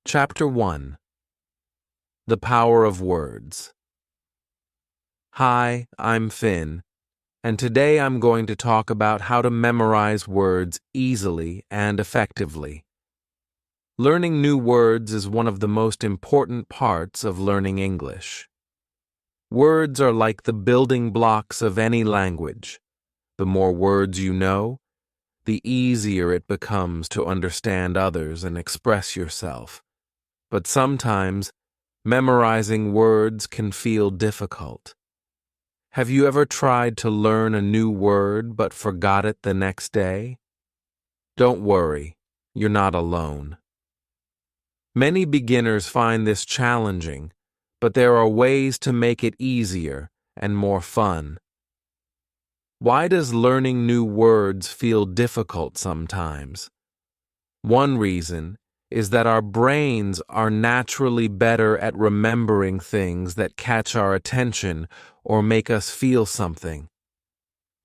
Chapter 1. The Power of Words. Hi, I'm Finn, and today I'm going to talk about how to memorize words easily and effectively. Learning new words is one of the most important parts of learning English. Words are like the building blocks of any language. The more words you know, the easier it becomes to understand others and express yourself. But sometimes, memorizing words can feel difficult. Have you ever tried to learn a new word but forgot it the next day? Don't worry, you're not alone. Many beginners find this challenging, but there are ways to make it easier and more fun. Why does learning new words feel difficult sometimes? One reason is that our brains are naturally better at remembering things that catch our attention or make us feel something.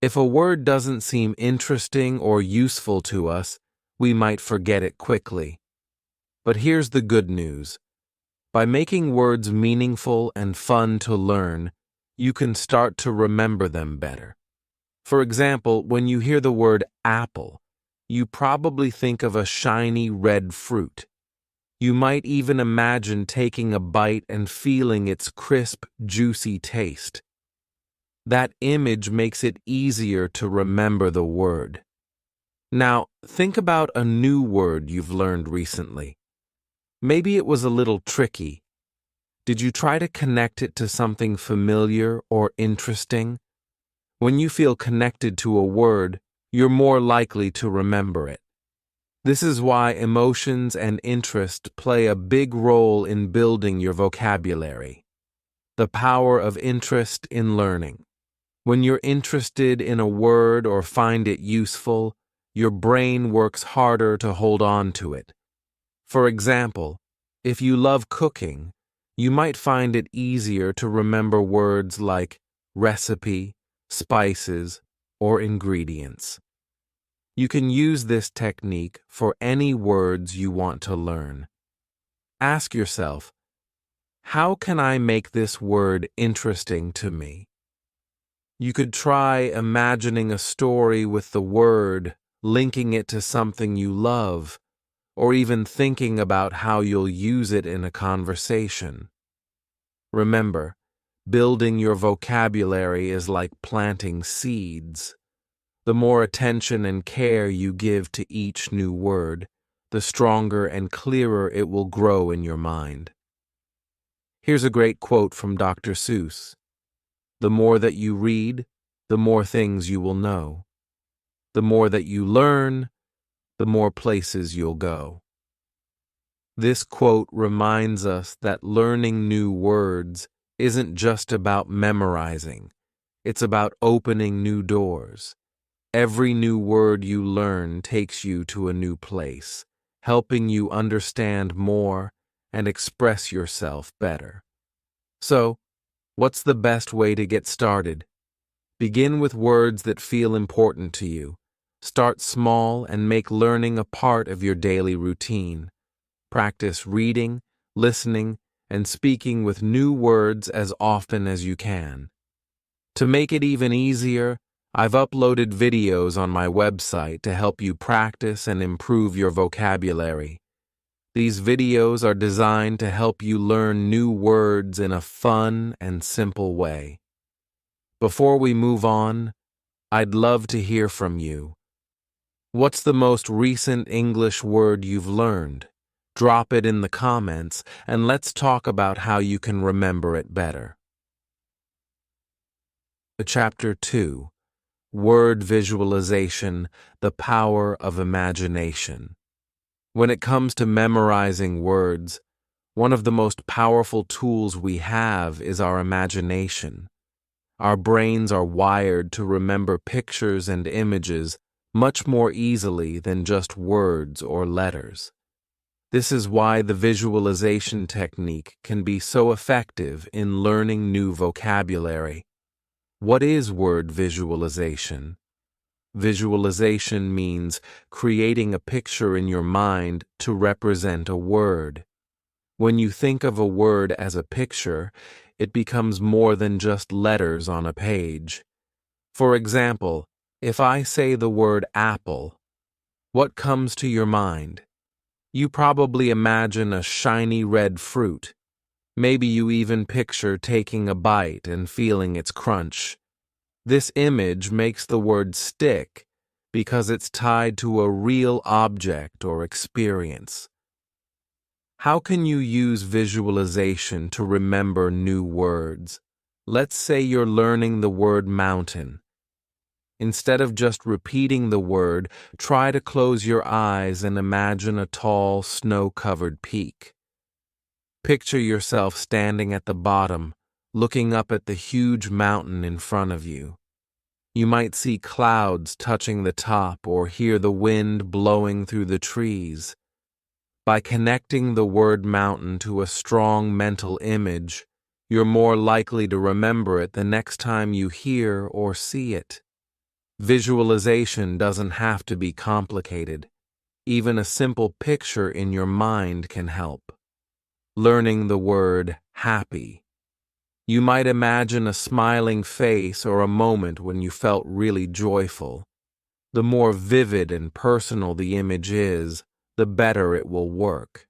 If a word doesn't seem interesting or useful to us, we might forget it quickly. But here's the good news. By making words meaningful and fun to learn, you can start to remember them better. For example, when you hear the word apple, you probably think of a shiny red fruit. You might even imagine taking a bite and feeling its crisp, juicy taste. That image makes it easier to remember the word. Now, think about a new word you've learned recently. Maybe it was a little tricky. Did you try to connect it to something familiar or interesting? When you feel connected to a word, you're more likely to remember it. This is why emotions and interest play a big role in building your vocabulary. The power of interest in learning. When you're interested in a word or find it useful, your brain works harder to hold on to it. For example, if you love cooking, you might find it easier to remember words like recipe, spices, or ingredients. You can use this technique for any words you want to learn. Ask yourself, how can I make this word interesting to me? You could try imagining a story with the word, linking it to something you love, or even thinking about how you'll use it in a conversation. Remember, building your vocabulary is like planting seeds. The more attention and care you give to each new word, the stronger and clearer it will grow in your mind. Here's a great quote from Dr. Seuss. The more that you read, the more things you will know. The more that you learn, the more places you'll go. This quote reminds us that learning new words isn't just about memorizing. It's about opening new doors. Every new word you learn takes you to a new place, helping you understand more and express yourself better. So, what's the best way to get started? Begin with words that feel important to you. Start small and make learning a part of your daily routine. Practice reading, listening, and speaking with new words as often as you can. To make it even easier, I've uploaded videos on my website to help you practice and improve your vocabulary. These videos are designed to help you learn new words in a fun and simple way. Before we move on, I'd love to hear from you. What's the most recent English word you've learned? Drop it in the comments, and let's talk about how you can remember it better. Chapter 2. Word Visualization, the Power of Imagination. When it comes to memorizing words, one of the most powerful tools we have is our imagination. Our brains are wired to remember pictures and images much more easily than just words or letters. This is why the visualization technique can be so effective in learning new vocabulary. What is word visualization? Visualization means creating a picture in your mind to represent a word. When you think of a word as a picture, it becomes more than just letters on a page. For example, if I say the word apple, what comes to your mind? You probably imagine a shiny red fruit. Maybe you even picture taking a bite and feeling its crunch. This image makes the word stick because it's tied to a real object or experience. How can you use visualization to remember new words? Let's say you're learning the word mountain. Instead of just repeating the word, try to close your eyes and imagine a tall, snow-covered peak. Picture yourself standing at the bottom, looking up at the huge mountain in front of you. You might see clouds touching the top or hear the wind blowing through the trees. By connecting the word mountain to a strong mental image, you're more likely to remember it the next time you hear or see it. Visualization doesn't have to be complicated. Even a simple picture in your mind can help. Learning the word happy. You might imagine a smiling face or a moment when you felt really joyful. The more vivid and personal the image is, the better it will work.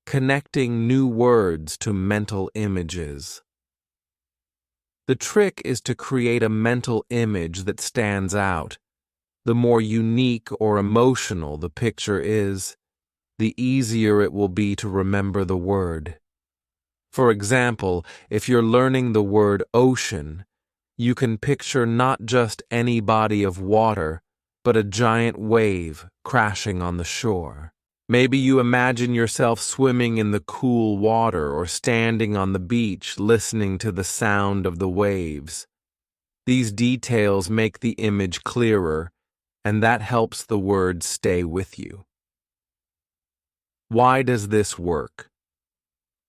Connecting new words to mental images. The trick is to create a mental image that stands out. The more unique or emotional the picture is, the easier it will be to remember the word. For example, if you're learning the word ocean, you can picture not just any body of water, but a giant wave crashing on the shore. Maybe you imagine yourself swimming in the cool water or standing on the beach listening to the sound of the waves. These details make the image clearer, and that helps the word stay with you. Why does this work?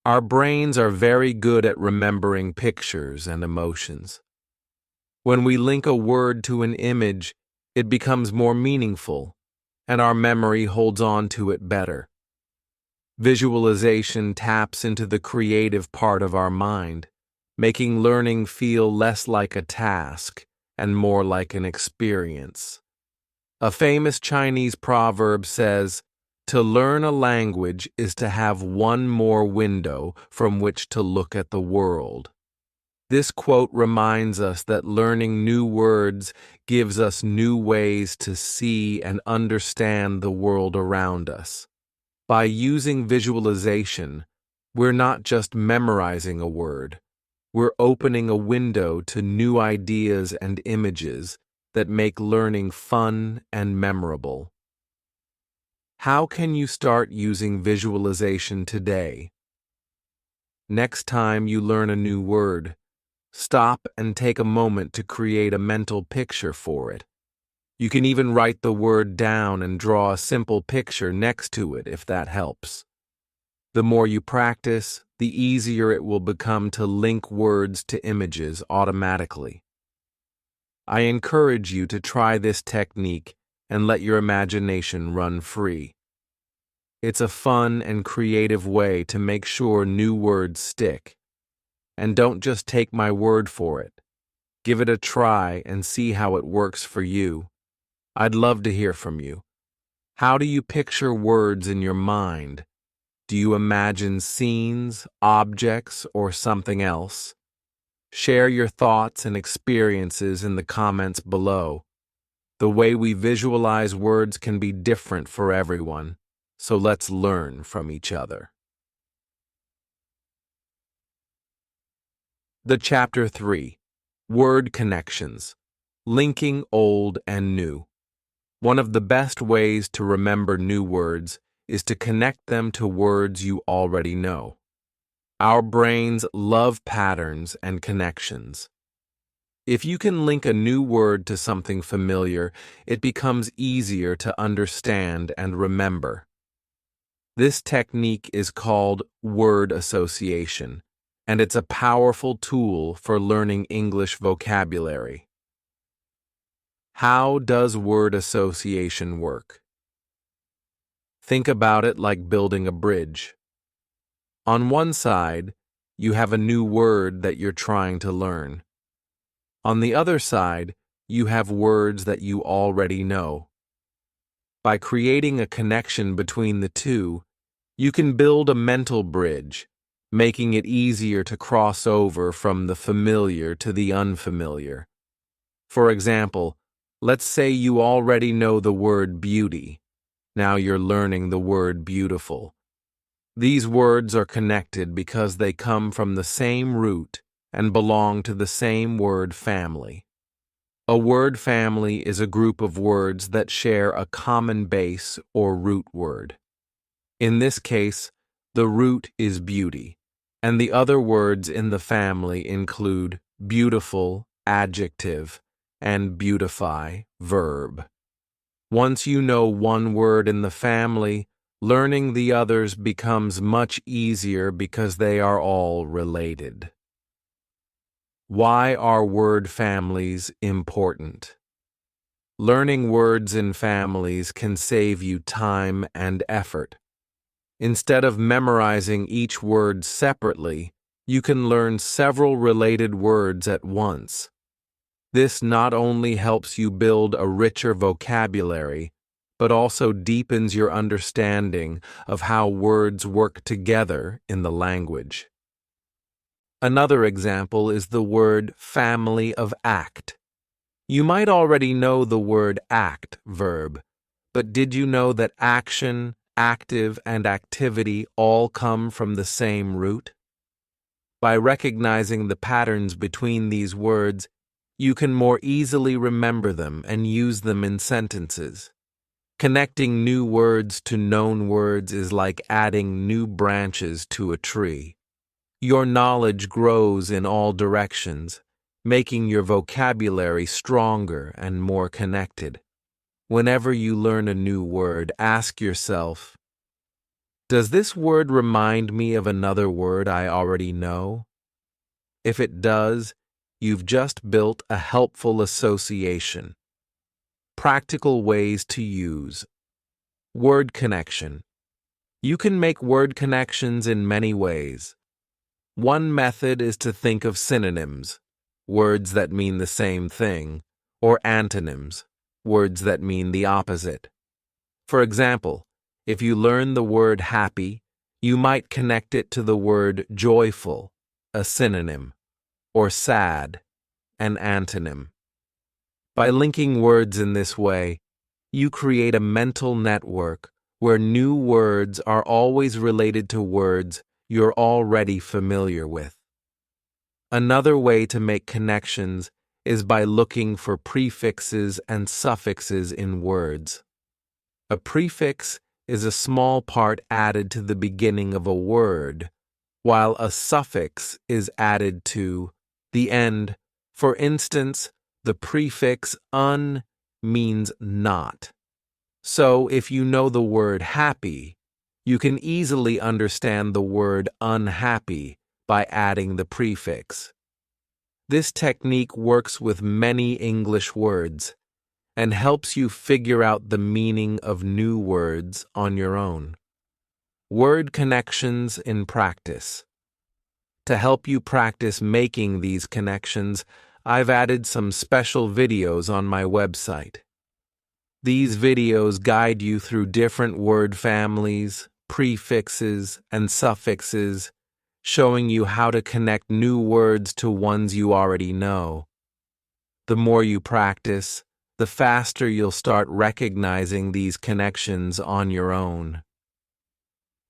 Our brains are very good at remembering pictures and emotions. When we link a word to an image, it becomes more meaningful, and our memory holds on to it better. Visualization taps into the creative part of our mind, making learning feel less like a task and more like an experience. A famous Chinese proverb says, "To learn a language is to have one more window from which to look at the world." This quote reminds us that learning new words gives us new ways to see and understand the world around us. By using visualization, we're not just memorizing a word, we're opening a window to new ideas and images that make learning fun and memorable. How can you start using visualization today? Next time you learn a new word, stop and take a moment to create a mental picture for it. You can even write the word down and draw a simple picture next to it if that helps. The more you practice, the easier it will become to link words to images automatically. I encourage you to try this technique and let your imagination run free. It's a fun and creative way to make sure new words stick. And don't just take my word for it. Give it a try and see how it works for you. I'd love to hear from you. How do you picture words in your mind? Do you imagine scenes, objects, or something else? Share your thoughts and experiences in the comments below. The way we visualize words can be different for everyone, so let's learn from each other. The Chapter 3, Word Connections, Linking Old and New. One of the best ways to remember new words is to connect them to words you already know. Our brains love patterns and connections. If you can link a new word to something familiar, it becomes easier to understand and remember. This technique is called word association, and it's a powerful tool for learning English vocabulary. How does word association work? Think about it like building a bridge. On one side, you have a new word that you're trying to learn. On the other side, you have words that you already know. By creating a connection between the two, you can build a mental bridge, making it easier to cross over from the familiar to the unfamiliar. For example, let's say you already know the word beauty. Now you're learning the word beautiful. These words are connected because they come from the same root and belong to the same word family. A word family is a group of words that share a common base or root word. In this case, the root is beauty, and the other words in the family include beautiful, adjective, and beautify, verb. Once you know one word in the family, learning the others becomes much easier because they are all related. Why are word families important? Learning words in families can save you time and effort. Instead of memorizing each word separately, you can learn several related words at once. This not only helps you build a richer vocabulary, but also deepens your understanding of how words work together in the language. Another example is the word family of act. You might already know the word act, verb, but did you know that action, active, and activity all come from the same root? By recognizing the patterns between these words, you can more easily remember them and use them in sentences. Connecting new words to known words is like adding new branches to a tree. Your knowledge grows in all directions, making your vocabulary stronger and more connected. Whenever you learn a new word, ask yourself, does this word remind me of another word I already know? If it does, you've just built a helpful association. Practical ways to use. Word connection. You can make word connections in many ways. One method is to think of synonyms, words that mean the same thing, or antonyms, words that mean the opposite. For example, if you learn the word happy, you might connect it to the word joyful, a synonym, or sad, an antonym. By linking words in this way, you create a mental network where new words are always related to words you're already familiar with. Another way to make connections is by looking for prefixes and suffixes in words. A prefix is a small part added to the beginning of a word, while a suffix is added to the end. For instance, the prefix un means not. So if you know the word happy, you can easily understand the word unhappy by adding the prefix. This technique works with many English words and helps you figure out the meaning of new words on your own. Word connections in practice. To help you practice making these connections, I've added some special videos on my website. These videos guide you through different word families, prefixes, and suffixes, showing you how to connect new words to ones you already know. The more you practice, the faster you'll start recognizing these connections on your own.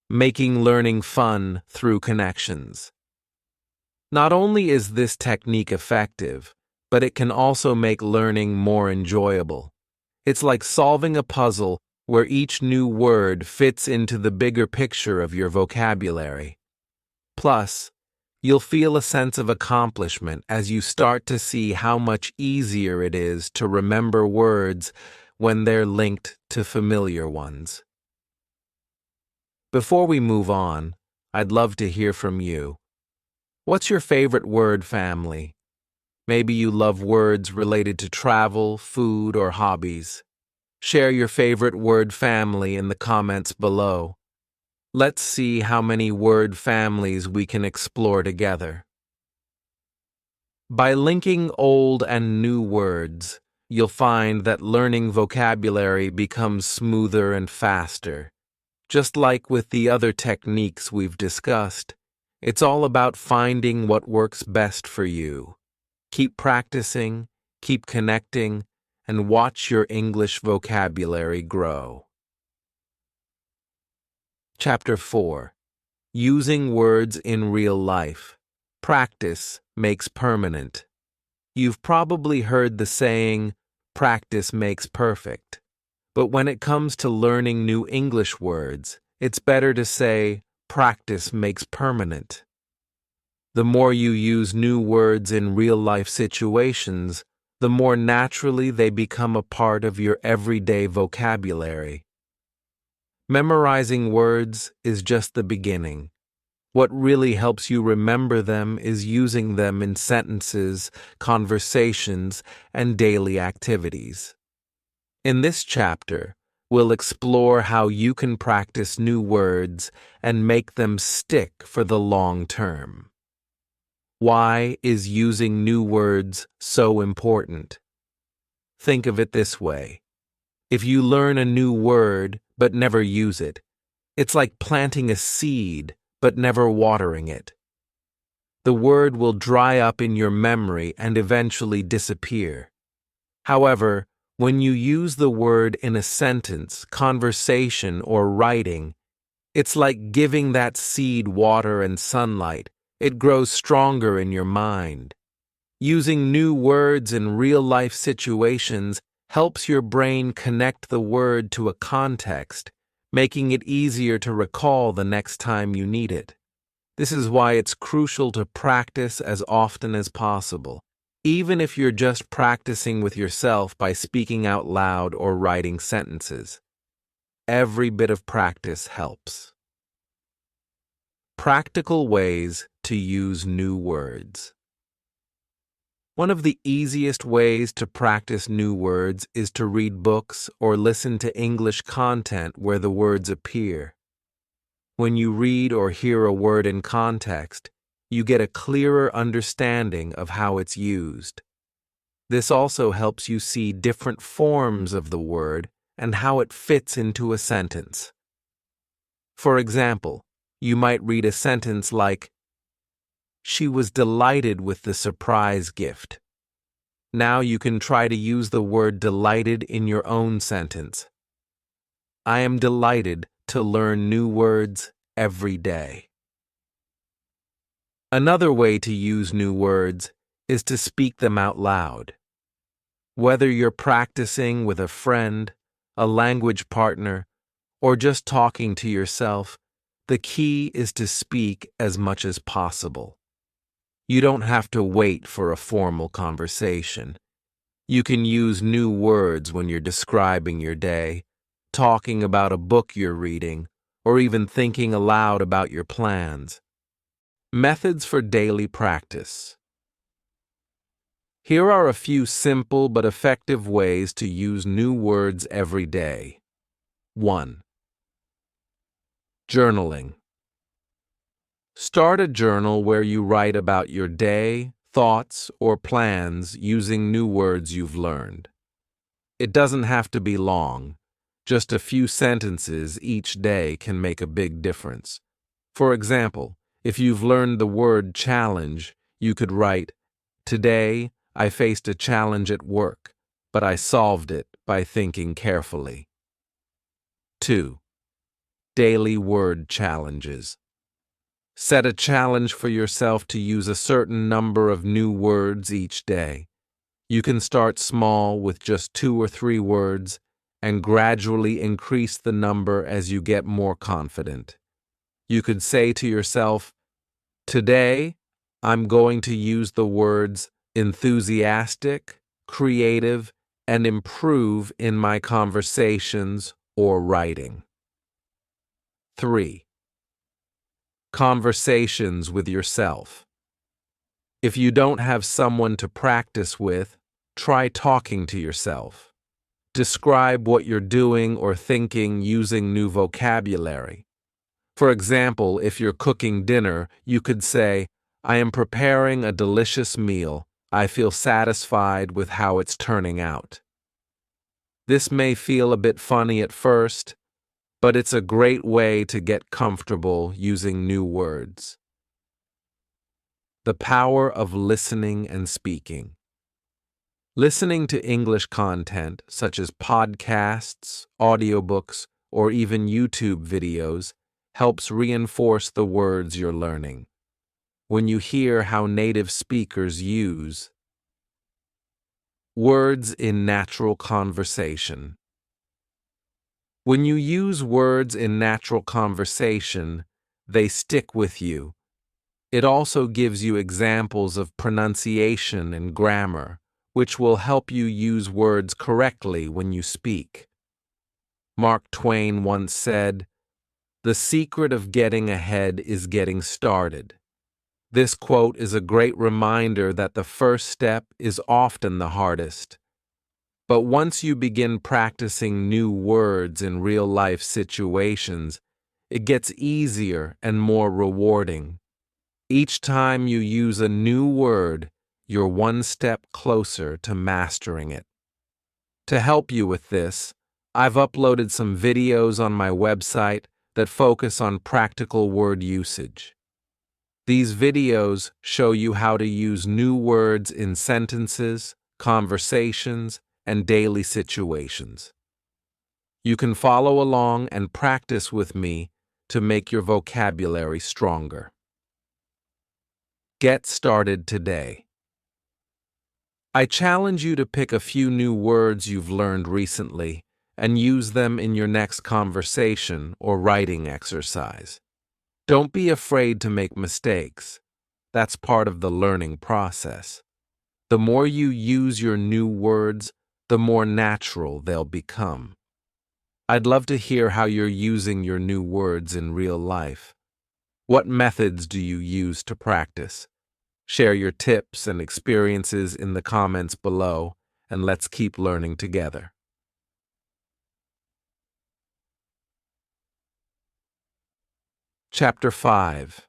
Making learning fun through connections. Not only is this technique effective, but it can also make learning more enjoyable. It's like solving a puzzle where each new word fits into the bigger picture of your vocabulary. Plus, you'll feel a sense of accomplishment as you start to see how much easier it is to remember words when they're linked to familiar ones. Before we move on, I'd love to hear from you. What's your favorite word family? Maybe you love words related to travel, food, or hobbies. Share your favorite word family in the comments below. Let's see how many word families we can explore together. By linking old and new words, you'll find that learning vocabulary becomes smoother and faster. Just like with the other techniques we've discussed, it's all about finding what works best for you. Keep practicing, keep connecting, and watch your English vocabulary grow. Chapter 4. Using words in real life. Practice makes permanent. You've probably heard the saying, practice makes perfect. But when it comes to learning new English words, it's better to say, practice makes permanent. The more you use new words in real-life situations, the more naturally they become a part of your everyday vocabulary. Memorizing words is just the beginning. What really helps you remember them is using them in sentences, conversations, and daily activities. In this chapter, we'll explore how you can practice new words and make them stick for the long term. Why is using new words so important? Think of it this way. If you learn a new word but never use it, it's like planting a seed but never watering it. The word will dry up in your memory and eventually disappear. However, when you use the word in a sentence, conversation, or writing, it's like giving that seed water and sunlight. It grows stronger in your mind. Using new words in real-life situations helps your brain connect the word to a context, making it easier to recall the next time you need it. This is why it's crucial to practice as often as possible, even if you're just practicing with yourself by speaking out loud or writing sentences. Every bit of practice helps. Practical ways to use new words. One of the easiest ways to practice new words is to read books or listen to English content where the words appear. When you read or hear a word in context, you get a clearer understanding of how it's used. This also helps you see different forms of the word and how it fits into a sentence. For example, you might read a sentence like, "She was delighted with the surprise gift." Now you can try to use the word delighted in your own sentence. I am delighted to learn new words every day. Another way to use new words is to speak them out loud. Whether you're practicing with a friend, a language partner, or just talking to yourself, the key is to speak as much as possible. You don't have to wait for a formal conversation. You can use new words when you're describing your day, talking about a book you're reading, or even thinking aloud about your plans. Methods for daily practice. Here are a few simple but effective ways to use new words every day. 1. Journaling. Start a journal where you write about your day, thoughts, or plans using new words you've learned. It doesn't have to be long. Just a few sentences each day can make a big difference. For example, if you've learned the word challenge, you could write, "Today, I faced a challenge at work, but I solved it by thinking carefully." 2. Daily word challenges. Set a challenge for yourself to use a certain number of new words each day. You can start small with just 2 or 3 words and gradually increase the number as you get more confident. You could say to yourself, "Today, I'm going to use the words enthusiastic, creative, and improve in my conversations or writing." 3. Conversations with yourself. If you don't have someone to practice with, try talking to yourself. Describe what you're doing or thinking using new vocabulary. For example, if you're cooking dinner, you could say, "I am preparing a delicious meal. I feel satisfied with how it's turning out." This may feel a bit funny at first, but it's a great way to get comfortable using new words. The power of listening and speaking. Listening to English content, such as podcasts, audiobooks, or even YouTube videos, helps reinforce the words you're learning. When you hear how native speakers use words in natural conversation. When you use words in natural conversation, they stick with you. It also gives you examples of pronunciation and grammar, which will help you use words correctly when you speak. Mark Twain once said, "The secret of getting ahead is getting started." This quote is a great reminder that the first step is often the hardest. But once you begin practicing new words in real-life situations, it gets easier and more rewarding. Each time you use a new word, you're one step closer to mastering it. To help you with this, I've uploaded some videos on my website that focus on practical word usage. These videos show you how to use new words in sentences, conversations, and daily situations. You can follow along and practice with me to make your vocabulary stronger. Get started today. I challenge you to pick a few new words you've learned recently and use them in your next conversation or writing exercise. Don't be afraid to make mistakes. That's part of the learning process. The more you use your new words, the more natural they'll become. I'd love to hear how you're using your new words in real life. What methods do you use to practice? Share your tips and experiences in the comments below, and let's keep learning together. Chapter 5.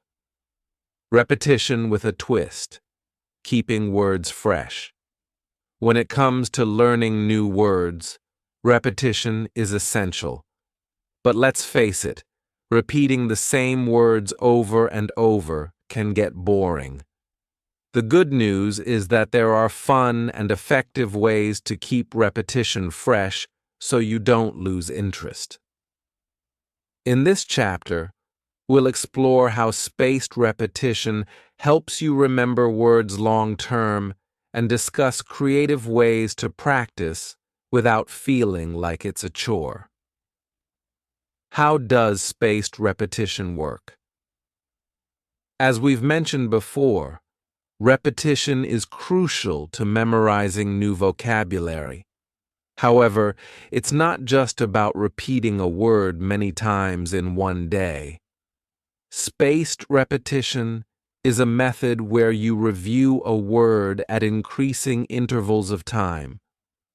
Repetition with a twist. Keeping words fresh. When it comes to learning new words, repetition is essential. But let's face it, repeating the same words over and over can get boring. The good news is that there are fun and effective ways to keep repetition fresh so you don't lose interest. In this chapter, we'll explore how spaced repetition helps you remember words long-term and discuss creative ways to practice without feeling like it's a chore. How does spaced repetition work? As we've mentioned before, repetition is crucial to memorizing new vocabulary. However, it's not just about repeating a word many times in one day. Spaced repetition is a method where you review a word at increasing intervals of time,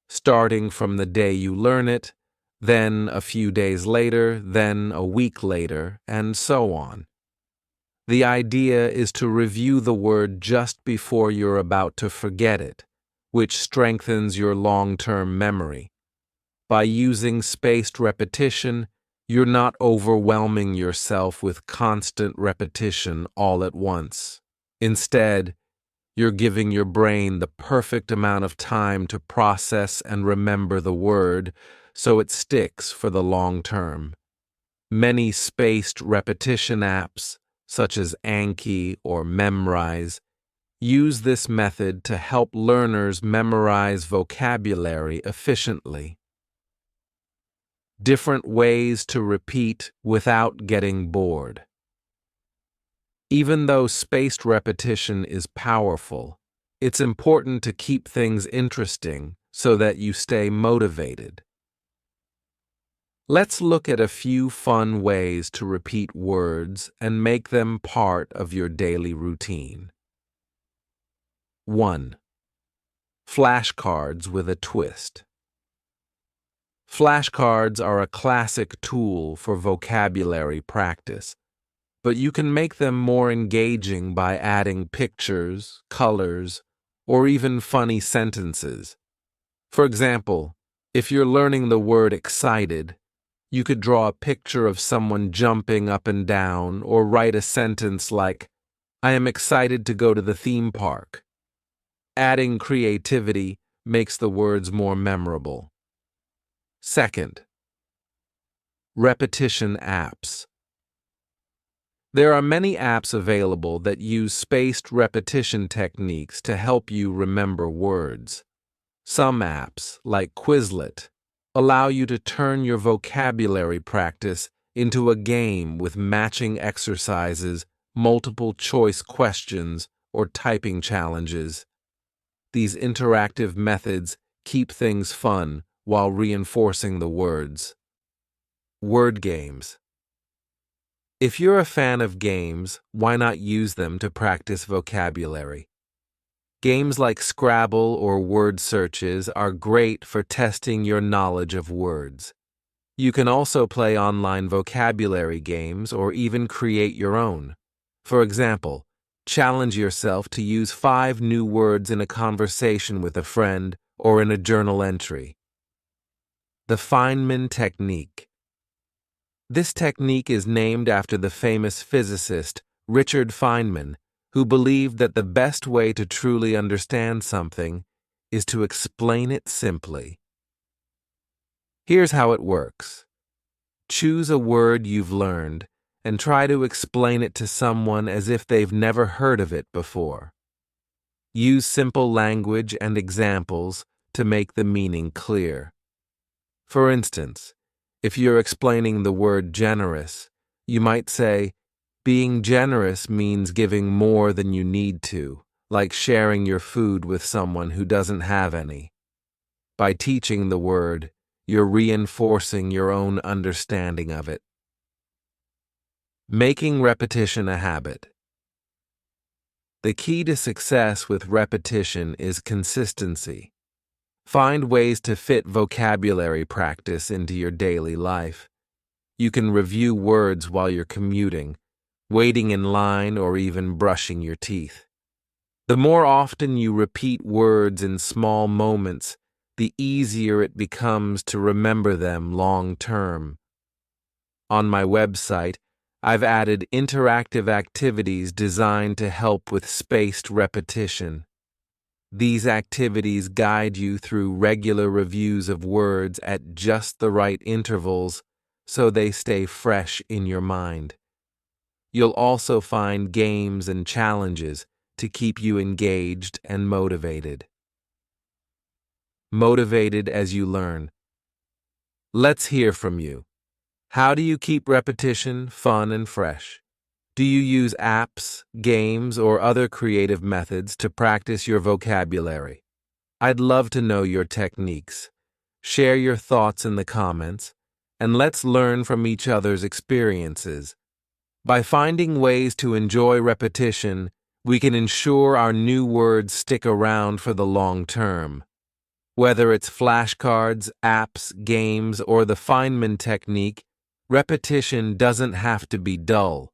starting from the day you learn it, then a few days later, then a week later, and so on. The idea is to review the word just before you're about to forget it, which strengthens your long-term memory. By using spaced repetition, you're not overwhelming yourself with constant repetition all at once. Instead, you're giving your brain the perfect amount of time to process and remember the word so it sticks for the long term. Many spaced repetition apps, such as Anki or Memrise, use this method to help learners memorize vocabulary efficiently. Different ways to repeat without getting bored. Even though spaced repetition is powerful, it's important to keep things interesting so that you stay motivated. Let's look at a few fun ways to repeat words and make them part of your daily routine. 1. Flashcards with a twist. Flashcards are a classic tool for vocabulary practice, but you can make them more engaging by adding pictures, colors, or even funny sentences. For example, if you're learning the word excited, you could draw a picture of someone jumping up and down or write a sentence like, "I am excited to go to the theme park." Adding creativity makes the words more memorable. Second, repetition apps. There are many apps available that use spaced repetition techniques to help you remember words. Some apps, like Quizlet, allow you to turn your vocabulary practice into a game with matching exercises, multiple choice questions, or typing challenges. These interactive methods keep things fun while reinforcing the words. Word games. If you're a fan of games, why not use them to practice vocabulary? Games like Scrabble or word searches are great for testing your knowledge of words. You can also play online vocabulary games or even create your own. For example, challenge yourself to use 5 new words in a conversation with a friend or in a journal entry. The Feynman technique. This technique is named after the famous physicist Richard Feynman, who believed that the best way to truly understand something is to explain it simply. Here's how it works. Choose a word you've learned and try to explain it to someone as if they've never heard of it before. Use simple language and examples to make the meaning clear. For instance, if you're explaining the word generous, you might say, "Being generous means giving more than you need to, like sharing your food with someone who doesn't have any." By teaching the word, you're reinforcing your own understanding of it. Making repetition a habit. The key to success with repetition is consistency. Find ways to fit vocabulary practice into your daily life. You can review words while you're commuting, waiting in line, or even brushing your teeth. The more often you repeat words in small moments, the easier it becomes to remember them long term. On my website, I've added interactive activities designed to help with spaced repetition. These activities guide you through regular reviews of words at just the right intervals so they stay fresh in your mind. You'll also find games and challenges to keep you engaged and motivated. Motivated as you learn. Let's hear from you. How do you keep repetition fun and fresh? Do you use apps, games, or other creative methods to practice your vocabulary? I'd love to know your techniques. Share your thoughts in the comments, and let's learn from each other's experiences. By finding ways to enjoy repetition, we can ensure our new words stick around for the long term. Whether it's flashcards, apps, games, or the Feynman technique, repetition doesn't have to be dull.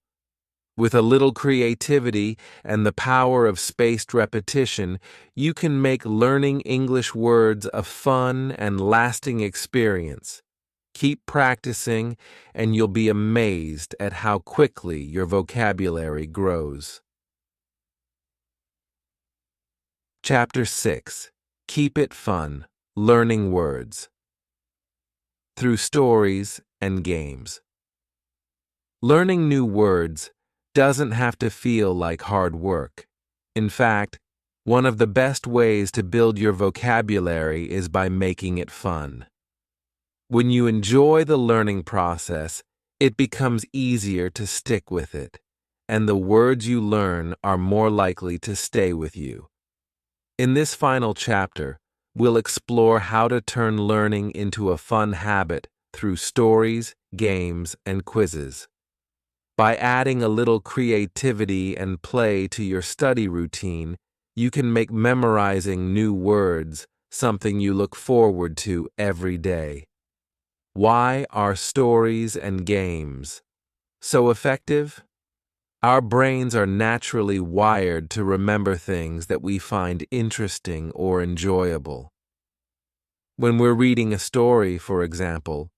With a little creativity and the power of spaced repetition, you can make learning English words a fun and lasting experience. Keep practicing, and you'll be amazed at how quickly your vocabulary grows. Chapter 6. Keep it fun. Learning words. Through stories and games. Learning new words doesn't have to feel like hard work. In fact, one of the best ways to build your vocabulary is by making it fun. When you enjoy the learning process, it becomes easier to stick with it, and the words you learn are more likely to stay with you. In this final chapter, we'll explore how to turn learning into a fun habit through stories, games, and quizzes. By adding a little creativity and play to your study routine, you can make memorizing new words something you look forward to every day. Why are stories and games so effective? Our brains are naturally wired to remember things that we find interesting or enjoyable. When we're reading a story, for example,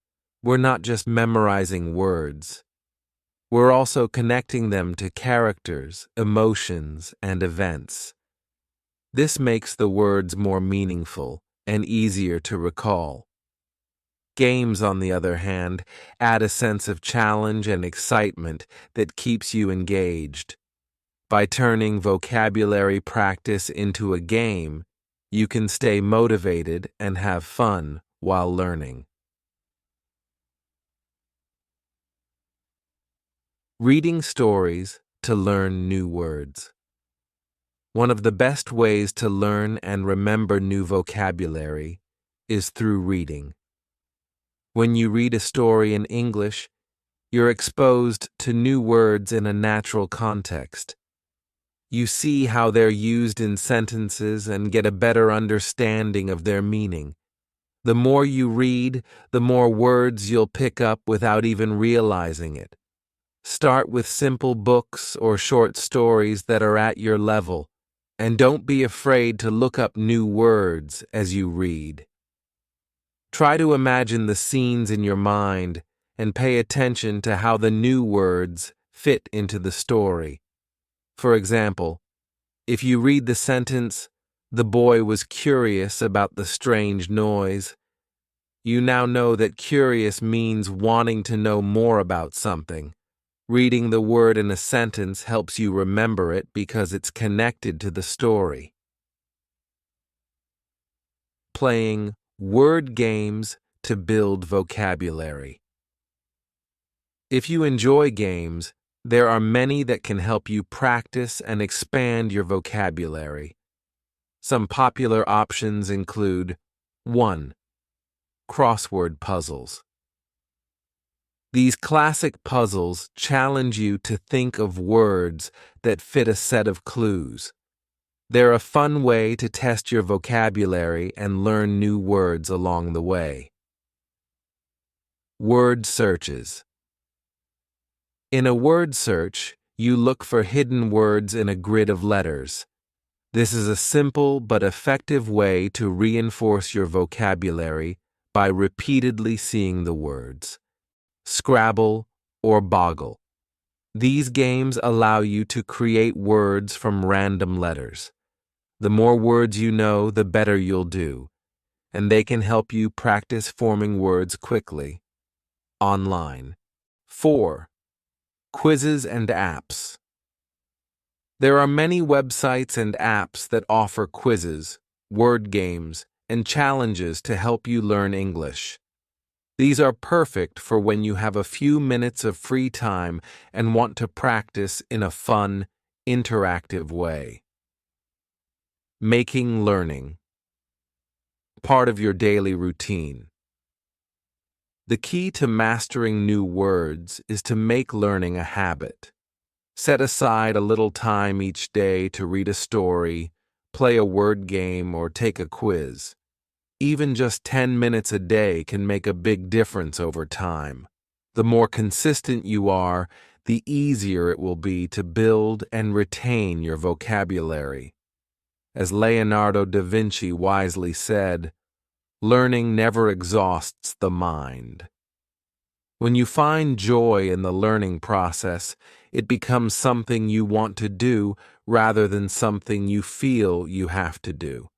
we're not just memorizing words. We're also connecting them to characters, emotions, and events. This makes the words more meaningful and easier to recall. Games, on the other hand, add a sense of challenge and excitement that keeps you engaged. By turning vocabulary practice into a game, you can stay motivated and have fun while learning. Reading stories to learn new words. One of the best ways to learn and remember new vocabulary is through reading. When you read a story in English, you're exposed to new words in a natural context. You see how they're used in sentences and get a better understanding of their meaning. The more you read, the more words you'll pick up without even realizing it. Start with simple books or short stories that are at your level, and don't be afraid to look up new words as you read. Try to imagine the scenes in your mind and pay attention to how the new words fit into the story. For example, if you read the sentence, "The boy was curious about the strange noise," you now know that curious means wanting to know more about something. Reading the word in a sentence helps you remember it because it's connected to the story. Playing word games to build vocabulary. If you enjoy games, there are many that can help you practice and expand your vocabulary. Some popular options include 1. Crossword puzzles. These classic puzzles challenge you to think of words that fit a set of clues. They're a fun way to test your vocabulary and learn new words along the way. Word searches. In a word search, you look for hidden words in a grid of letters. This is a simple but effective way to reinforce your vocabulary by repeatedly seeing the words. Scrabble or Boggle. These games allow you to create words from random letters. The more words you know, the better you'll do, and they can help you practice forming words quickly. Online. 4. Quizzes and apps. There are many websites and apps that offer quizzes, word games, and challenges to help you learn English. These are perfect for when you have a few minutes of free time and want to practice in a fun, interactive way. Making learning part of your daily routine. The key to mastering new words is to make learning a habit. Set aside a little time each day to read a story, play a word game, or take a quiz. Even just 10 minutes a day can make a big difference over time. The more consistent you are, the easier it will be to build and retain your vocabulary. As Leonardo da Vinci wisely said, "Learning never exhausts the mind." When you find joy in the learning process, it becomes something you want to do rather than something you feel you have to do.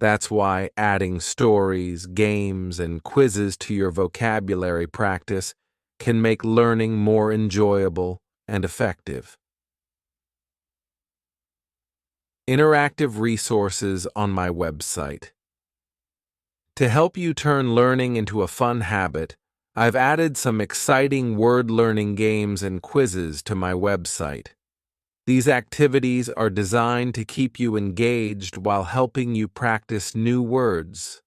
That's why adding stories, games, and quizzes to your vocabulary practice can make learning more enjoyable and effective. Interactive resources on my website. To help you turn learning into a fun habit, I've added some exciting word learning games and quizzes to my website. These activities are designed to keep you engaged while helping you practice new words.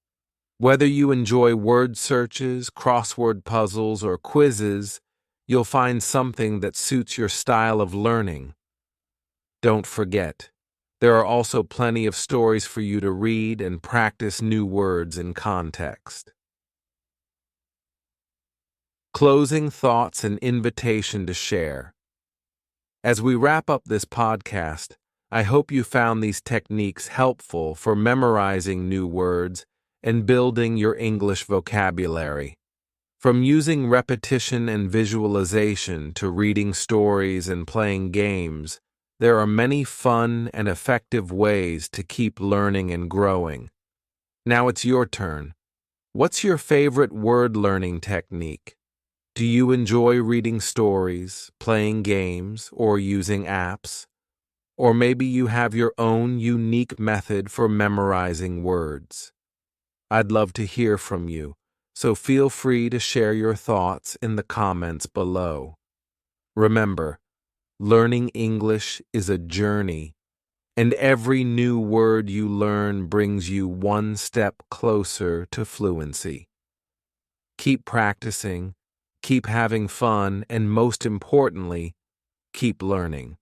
Whether you enjoy word searches, crossword puzzles, or quizzes, you'll find something that suits your style of learning. Don't forget, there are also plenty of stories for you to read and practice new words in context. Closing thoughts and invitation to share. As we wrap up this podcast, I hope you found these techniques helpful for memorizing new words and building your English vocabulary. From using repetition and visualization to reading stories and playing games, there are many fun and effective ways to keep learning and growing. Now it's your turn. What's your favorite word learning technique? Do you enjoy reading stories, playing games, or using apps? Or maybe you have your own unique method for memorizing words. I'd love to hear from you, so feel free to share your thoughts in the comments below. Remember, learning English is a journey, and every new word you learn brings you one step closer to fluency. Keep practicing, keep having fun, and most importantly, keep learning.